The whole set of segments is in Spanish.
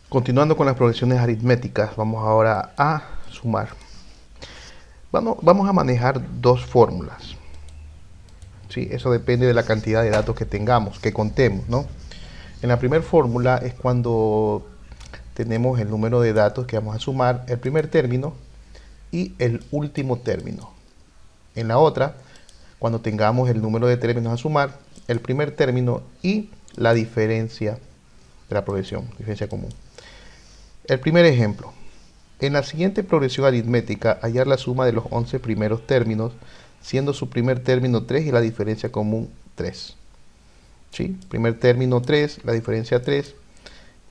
Continuando con las progresiones aritméticas, vamos ahora a sumar. Vamos a manejar dos fórmulas. ¿Sí? Eso depende de la cantidad de datos que tengamos, que contemos, ¿no? En la primera fórmula es cuando tenemos el número de datos que vamos a sumar, el primer término y el último término. En la otra, cuando tengamos el número de términos a sumar, el primer término y la diferencia de la progresión, diferencia común. El primer ejemplo. En la siguiente progresión aritmética, hallar la suma de los 11 primeros términos, siendo su primer término 3 y la diferencia común 3. ¿Sí? Primer término 3, la diferencia 3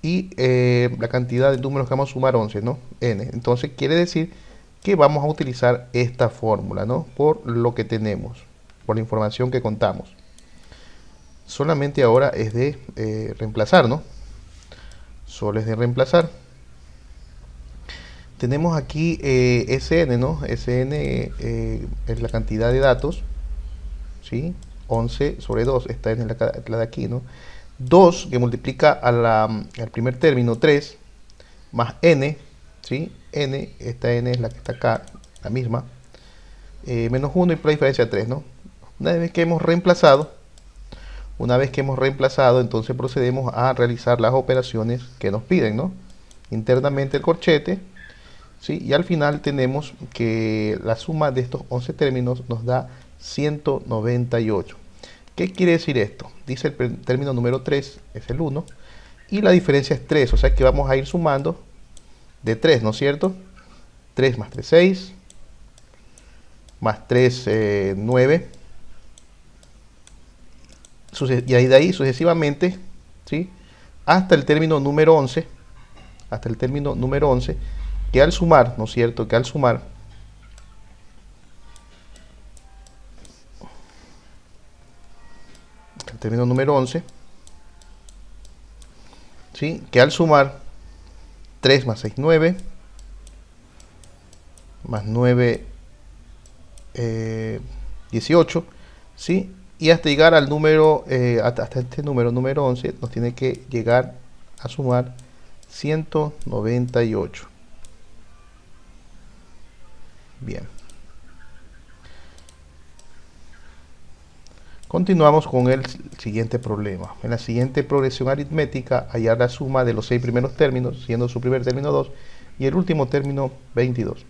y la cantidad de números que vamos a sumar 11, ¿no? N. Entonces quiere decir que vamos a utilizar esta fórmula, ¿no? Por lo que tenemos, por la información que contamos. Solamente ahora es de reemplazar, ¿no? Solo es de reemplazar. Tenemos aquí Sn, ¿no? Sn es la cantidad de datos, ¿sí? 11 sobre 2, esta es la de aquí, ¿no? 2 que multiplica al primer término 3, más n, ¿sí? N, esta n es la que está acá, la misma, menos 1 y por la diferencia 3, ¿no? Una vez que hemos reemplazado, entonces procedemos a realizar las operaciones que nos piden, ¿no? Internamente el corchete, ¿sí? Y al final tenemos que la suma de estos 11 términos nos da 198. ¿Qué quiere decir esto? Dice el término número 3 es el 1 y la diferencia es 3, o sea que vamos a ir sumando de 3, ¿no es cierto? 3 más 3, 6, más 3, 9, y de ahí sucesivamente, ¿sí? Hasta el término número 11, que al sumar, ¿no es cierto? Que al sumar el término número 11, ¿sí? Que al sumar 3 más 6, 9, más 9, 18, ¿sí? Y hasta llegar al número, hasta este número 11, nos tiene que llegar a sumar 198. Bien. Continuamos con el siguiente problema. En la siguiente progresión aritmética, hallar la suma de los 6 primeros términos, siendo su primer término 2 y el último término 22.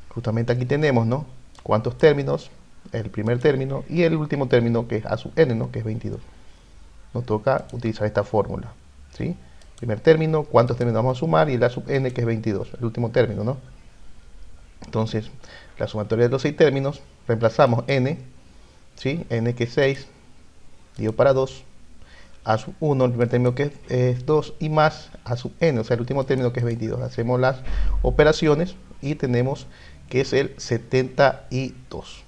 Justamente aquí tenemos, ¿no? ¿Cuántos términos? El primer término y el último término, que es a sub n, ¿no? Que es 22. Nos toca utilizar esta fórmula, ¿sí? Primer término, ¿cuántos términos vamos a sumar? Y el a sub n, que es 22, el último término, ¿no? Entonces, la sumatoria de los 6 términos, reemplazamos n, ¿sí? N que es 6, dividido para 2, a sub 1, el primer término que es 2, y más a sub n, o sea, el último término que es 22. Hacemos las operaciones y tenemos que es el 72.